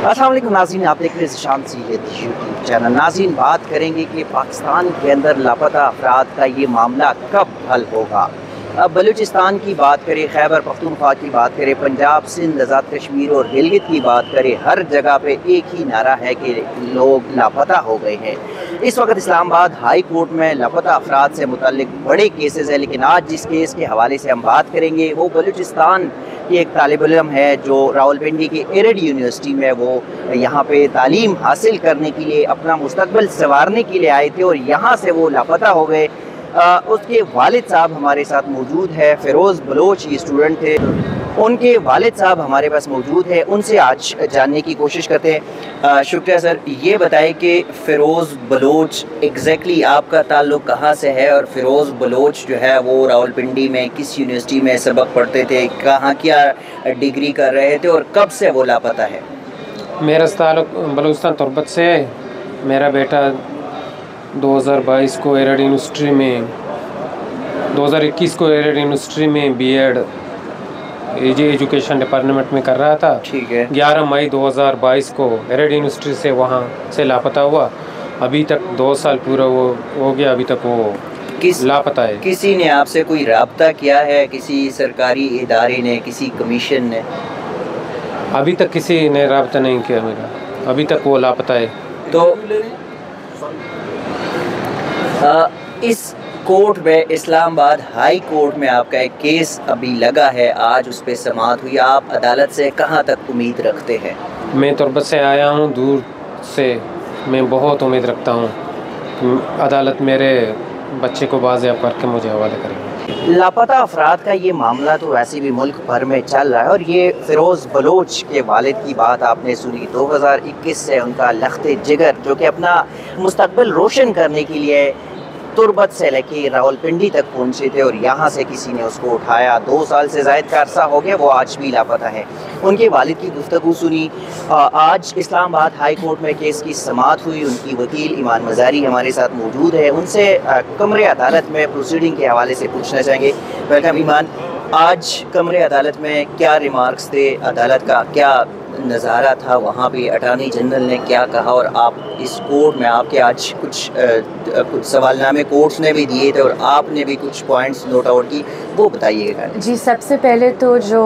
अस्सलाम वालेकुम नाज़रीन, आप देख रहे हैं शांति यूट्यूब चैनल। नाज़रीन, बात करेंगे कि पाकिस्तान के अंदर लापता अफराद का ये मामला कब हल होगा। अब बलूचिस्तान की बात करें, खैबर पख्तूनख्वा की बात करें, पंजाब, सिंध, आज़ाद कश्मीर और गिलगित की बात करें, हर जगह पे एक ही नारा है कि लोग लापता हो गए हैं। इस वक्त इस्लामाबाद हाई कोर्ट में लापता अफराद से मुतल्लिक बड़े केसेस हैं, लेकिन आज जिस केस के हवाले से हम बात करेंगे वो बलूचिस्तान की एक तालिब इल्म है जो रावलपिंडी की एरिड यूनिवर्सिटी में वो यहाँ पे तालीम हासिल करने के लिए, अपना मुस्तकबिल संवारने के लिए आए थे और यहाँ से वो लापता हो गए। उसके वालिद साहब हमारे साथ मौजूद है। फ़िरोज़ बलोच ये स्टूडेंट थे, उनके वालिद साहब हमारे पास मौजूद है, उनसे आज जानने की कोशिश करते हैं। शुक्रिया सर, ये बताएं कि फ़िरोज़ बलोच एग्जैक्टली आपका ताल्लुक़ कहाँ से है और फ़िरोज़ बलोच जो है वो रावलपिंडी में किस यूनिवर्सिटी में सबक पढ़ते थे, कहाँ क्या डिग्री कर रहे थे और कब से वो लापता है? मेरा ताल्लुक़ बलूचिस्तान तुर्बत से है। मेरा बेटा 2022 को एरिड यूनिवर्सिटी में 2021 को एरिड यूनिवर्सिटी में बीएड एजुकेशन डिपार्टमेंट में कर रहा था। ठीक है। 11 मई 2022 को एरिड यूनिवर्सिटी से वहाँ से लापता हुआ। अभी तक 2 साल पूरा वो हो गया, अभी तक वो लापता है। किसी ने आपसे कोई राब्ता किया है, किसी सरकारी इदारे ने, किसी कमीशन ने? अभी तक किसी ने राब्ता नहीं किया मेरा, अभी तक वो लापता है। तो इस कोर्ट में, इस्लामाबाद हाई कोर्ट में आपका एक केस अभी लगा है, आज उस पर समाअत हुई। आप अदालत से कहाँ तक उम्मीद रखते हैं? मैं तुर्बत से आया हूँ, दूर से। मैं बहुत उम्मीद रखता हूँ अदालत मेरे बच्चे को बाज़ेब करके मुझे हवाले करेगी। लापता अफराद का ये मामला तो वैसे भी मुल्क भर में चल रहा है और ये फ़िरोज़ बलोच के वालिद की बात आपने सुनी। 2021 से उनका लख्ते जिगर जो कि अपना मुस्तकबिल रोशन करने के लिए तुर्बत से लेके रावलपिंडी तक पहुंचे थे और यहाँ से किसी ने उसको उठाया। 2 साल से ज़ायद का अरसा हो गया, वो आज भी लापता है। उनके वालिद की गुफ्तगू सुनी। आज इस्लामाबाद हाई कोर्ट में केस की समाअत हुई। उनकी वकील ईमान मज़ारी हमारे साथ मौजूद है, उनसे कमरे अदालत में प्रोसीडिंग के हवाले से पूछना चाहेंगे। वेलकम ईमान, आज कमरे अदालत में क्या रिमार्क्स थे, अदालत का क्या नज़ारा था, वहाँ पे अटॉर्नी जनरल ने क्या कहा और आप इस कोर्ट में आपके आज कुछ सवालनामे कोर्ट्स ने भी दिए थे और आपने भी कुछ पॉइंट्स नोट आउट की, वो बताइएगा। जी, सबसे पहले तो जो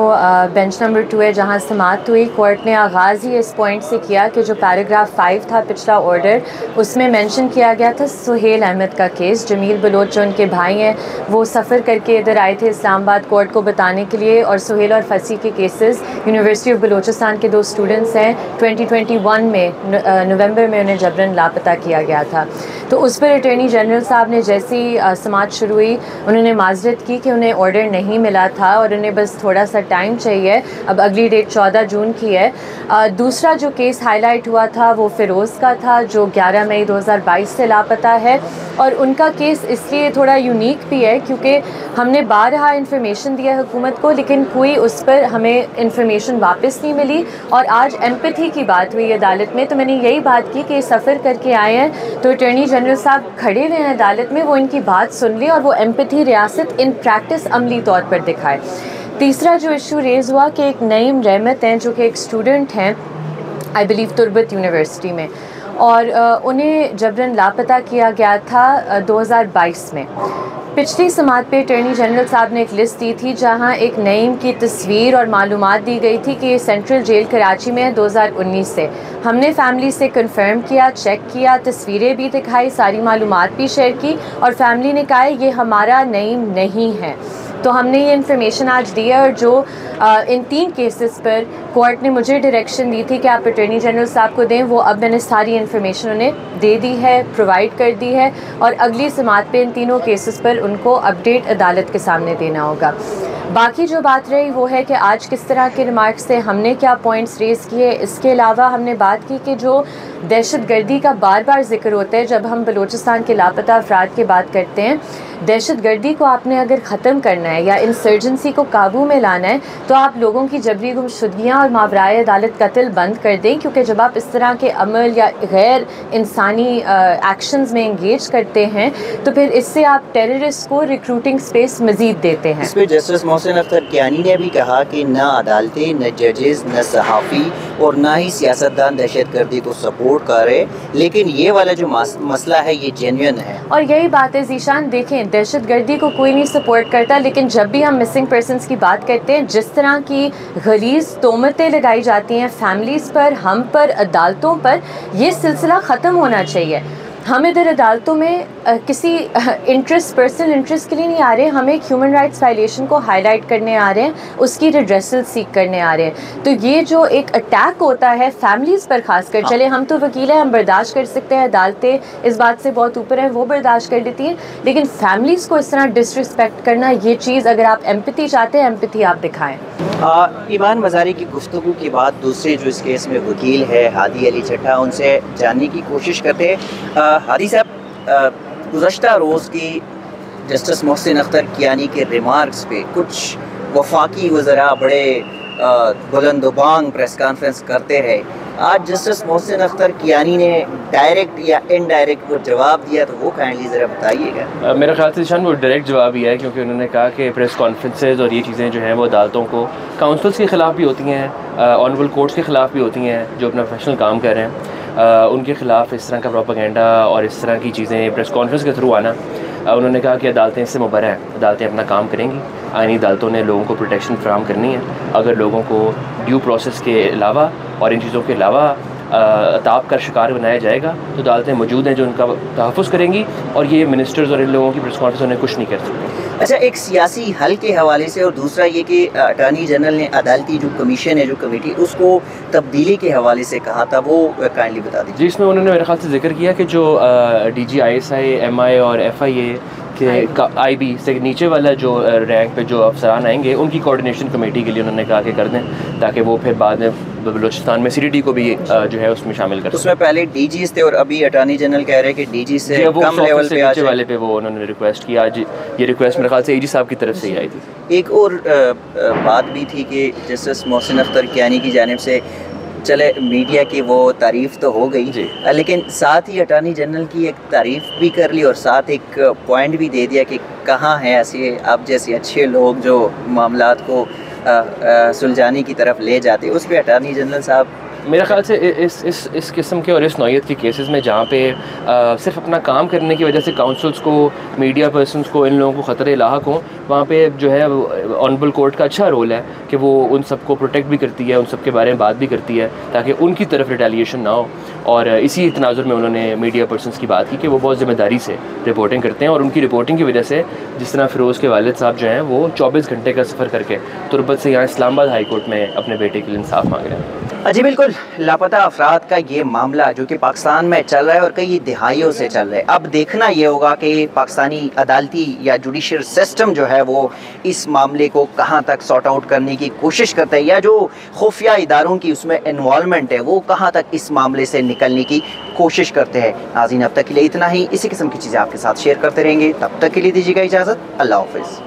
बेंच नंबर 2 है जहाँ समाअत हुई, कोर्ट ने आगाज़ ही इस पॉइंट से किया कि जो पैराग्राफ 5 था पिछला ऑर्डर, उसमें मेंशन किया गया था सुहेल अहमद का केस। जमील बलोच जो उनके भाई हैं वो सफ़र करके इधर आए थे इस्लामाबाद कोर्ट को बताने के लिए, और सुहेल और फसी के केसेस यूनिवर्सिटी ऑफ बलूचिस्तान के 2 स्टूडेंट्स हैं। 2021 में नवंबर में उन्हें जबरन लापता किया गया था। तो उस पर अटॉर्नी जनरल साहब ने जैसे ही समाअत शुरू हुई, उन्होंने माजरत की कि उन्हें ऑर्डर नहीं मिला था और उन्हें बस थोड़ा सा टाइम चाहिए। अब अगली डेट 14 जून की है। दूसरा जो केस हाईलाइट हुआ था वो फ़िरोज़ का था जो 11 मई 2022 से लापता है, और उनका केस इसलिए थोड़ा यूनिक भी है क्योंकि हमने बारहा इन्फॉर्मेशन दिया हुकूमत को, लेकिन कोई उस पर हमें इन्फॉर्मेशन वापस नहीं मिली। और आज एम्पैथी की बात हुई अदालत में, तो मैंने यही बात की कि सफ़र करके आए हैं तो अटॉर्नी जनरल साहब खड़े हुए हैं अदालत में, वो इनकी बात सुन ली और वो एम्पैथी रियासत इन प्रैक्टिस अमली तौर पर दिखाए। तीसरा जो इशू रेज़ हुआ कि एक नईम रहमत हैं जो कि एक स्टूडेंट हैं आई बिलीव तुर्बत यूनिवर्सिटी में, और उन्हें जबरन लापता किया गया था 2022 में। पिछली समाअत पे अटॉर्नी जनरल साहब ने एक लिस्ट दी थी जहां एक नईम की तस्वीर और मालूमात दी गई थी कि ये सेंट्रल जेल कराची में है 2019 से। हमने फैमिली से कंफर्म किया, चेक किया, तस्वीरें भी दिखाई, सारी मालूमात भी शेयर की, और फैमिली ने कहा ये हमारा नईम नहीं है। तो हमने ये इन्फॉर्मेशन आज दी है, और जो इन 3 केसेस पर कोर्ट ने मुझे डायरेक्शन दी थी कि आप अटॉर्नी जनरल साहब को दें, वो अब मैंने सारी इन्फॉर्मेशन उन्हें दे दी है, प्रोवाइड कर दी है, और अगली समाअत पे इन तीनों केसेस पर उनको अपडेट अदालत के सामने देना होगा। बाकी जो बात रही वो है कि आज किस तरह के रिमार्क्स थे, हमने क्या पॉइंट्स रेज़ किए। इसके अलावा हमने बात की कि जो दहशत गर्दी का बार बार जिक्र होता है जब हम बलूचिस्तान के लापता अफराद की बात करते हैं, दहशत गर्दी को आपने अगर ख़त्म करना है या इंसर्जेंसी को काबू में लाना है तो आप लोगों की जबरी गुमशुदगियाँ और मावराए अदालत कत्ल बंद कर दें, क्योंकि जब आप इस तरह के अमल या गैर इंसानी एक्शंस में इंगेज करते हैं तो फिर इससे आप टेररिस्ट को रिक्रूटिंग स्पेस मज़ीद देते हैं। इस पर जस्टिस मोहसिन अख्तर कियानी ने भी कहा कि न अदालतें, न जजेस, न सहाफ़ी और ना ही सियासतदान दहशत गर्दी को सपोर्ट कर रहे, लेकिन ये वाला जो मसला है ये जेन्युइन है। और यही बात है ज़ीशान, देखें दहशत गर्दी को कोई नहीं सपोर्ट करता, लेकिन जब भी हम मिसिंग पर्सनस की बात करते हैं, जिस तरह की गलीज़ तोहमतें लगाई जाती हैं फैमिलीज़ पर, हम पर, अदालतों पर, ये सिलसिला ख़त्म होना चाहिए। हम इधर अदालतों में किसी इंटरेस्ट, पर्सनल इंटरेस्ट के लिए नहीं आ रहे, हम एक ह्यूमन राइट्स वायलेशन को हाईलाइट करने आ रहे हैं, उसकी रिड्रेसल सीख करने आ रहे हैं। तो ये जो एक अटैक होता है फैमिलीज़ पर खासकर, चले हम तो वकील हैं, हम बर्दाश्त कर सकते हैं, अदालतें इस बात से बहुत ऊपर हैं, वो बर्दाश्त कर लेती हैं, लेकिन फैमिलीज़ को इस तरह डिसरिस्पेक्ट करना, ये चीज़ अगर आप एम्पैथी चाहते हैं, एम्पैथी आप दिखाएँ। ईमान मज़ारी की गुफ्तगू के बाद दूसरे जो इस केस में वकील है हादी अली चट्टा, उनसे जानने की कोशिश करते हैं। हादी साहब, गुज़श्ता रोज़ की जस्टिस मोहसिन अख्तर कियानी के रिमार्क्स पे कुछ वफाकी वज़रा बड़े बुलंदबांग प्रेस कॉन्फ्रेंस करते रहे। आज जस्टिस मोहसिन अख्तर कियानी ने डायरेक्ट या इनडायरेक्ट वो जवाब दिया, तो वो काइंडली ज़रा बताइएगा। मेरा ख्याल से शान वो डायरेक्ट जवाब ही है, क्योंकि उन्होंने कहा कि प्रेस कॉन्फ्रेंसेज और ये चीज़ें जो हैं वो अदालतों को, काउंसिल्स के ख़िलाफ़ भी होती हैं, ऑनरेबल कोर्ट्स के ख़िलाफ़ भी होती हैं जो अपना प्रोफेशनल काम कर रहे हैं, उनके ख़िलाफ़ इस तरह का प्रोपेगेंडा और इस तरह की चीज़ें प्रेस कॉन्फ्रेंस के थ्रू आना। उन्होंने कहा कि अदालतें इससे मुबर्रा हैं, अदालतें अपना काम करेंगी, आईनी अदालतों ने लोगों को प्रोटेक्शन फराहम करनी है। अगर लोगों को ड्यू प्रोसेस के अलावा और इन चीज़ों के अलावा ताब का शिकार बनाया जाएगा तो अदालतें मौजूद हैं जो उनका तहफ़्फ़ुज़ करेंगी, और ये मिनिस्टर्स और इन लोगों की प्रेस कॉन्फ्रेंस उन्हें कुछ नहीं कर सकते। अच्छा, एक सियासी हल के हवाले से, और दूसरा ये कि अटॉर्नी जनरल ने अदालती जो कमीशन है, जो कमेटी, उसको तब्दीली के हवाले से कहा था, वो काइंडली बता दीजिए। जी, इसमें उन्होंने मेरे ख्याल से जिक्र किया कि जो DG ISI, MI और FIA के IB से नीचे वाला जो रैंक पे जो अफसरान आएंगे, उनकी कोऑर्डिनेशन कमेटी के लिए उन्होंने कहा कि कर दें, ताकि वो फिर बाद में बलूचिस्तान में CDD को भी जो है उसमें शामिल कर। उसमें पहले DGs थे और अभी अटॉर्नी जनरल कह रहे हैं कि DG से कम लेवल पे नीचे वाले पे वो उन्होंने रिक्वेस्ट किया। आज ये रिक्वेस्ट मेरे ख्याल से AG साहब की तरफ से ही आई थी। एक और बात भी थी कि जस्टिस मोहसिन अख्तर कियानी की जानिब से, चले मीडिया की वो तारीफ़ तो हो गई, लेकिन साथ ही अटॉर्नी जनरल की एक तारीफ़ भी कर ली और साथ एक पॉइंट भी दे दिया कि कहाँ हैं ऐसे आप जैसे अच्छे लोग जो मामलात को सुलझाने की तरफ ले जाते। उस पर अटॉर्नी जनरल साहब, मेरा ख्याल से इस किस्म के और इस नौयत के केसेस में जहाँ पे सिर्फ अपना काम करने की वजह से काउंसिल्स को, मीडिया पर्सनस को, इन लोगों को ख़तरे लाहक हों, वहाँ पे जो है ऑनरेबल कोर्ट का अच्छा रोल है कि वो उन सबको प्रोटेक्ट भी करती है, उन सब के बारे में बात भी करती है, ताकि उनकी तरफ रिटेलिएशन ना हो। और इसी तनाजुर में उन्होंने मीडिया पर्सनस की बात की कि वो बहुत ज़िम्मेदारी से रिपोर्टिंग करते हैं, और उनकी रिपोर्टिंग की वजह से जिस तरह फ़िरोज़ के वालिद साहब जो हैं वो 24 घंटे का सफ़र करके तुर्बत से यहाँ इस्लामाबाद हाई कोर्ट में अपने बेटे के लिए इंसाफ मांग रहे हैं। जी बिल्कुल, लापता अफराद का ये मामला जो कि पाकिस्तान में चल रहा है और कई दिहाइयों से चल रहा है, अब देखना ये होगा कि पाकिस्तानी अदालती या जुडिशल सिस्टम जो है वो इस मामले को कहाँ तक सॉर्ट आउट करने की कोशिश करता है, या जो खुफिया इदारों की उसमें इन्वॉल्वमेंट है वो कहाँ तक इस मामले से निकलने की कोशिश करते हैं। नाज़रीन, अब तक के लिए इतना ही। इसी किस्म की चीज़ें आपके साथ शेयर करते रहेंगे, तब तक के लिए दीजिएगा इजाज़त। अल्लाह हाफ़िज़।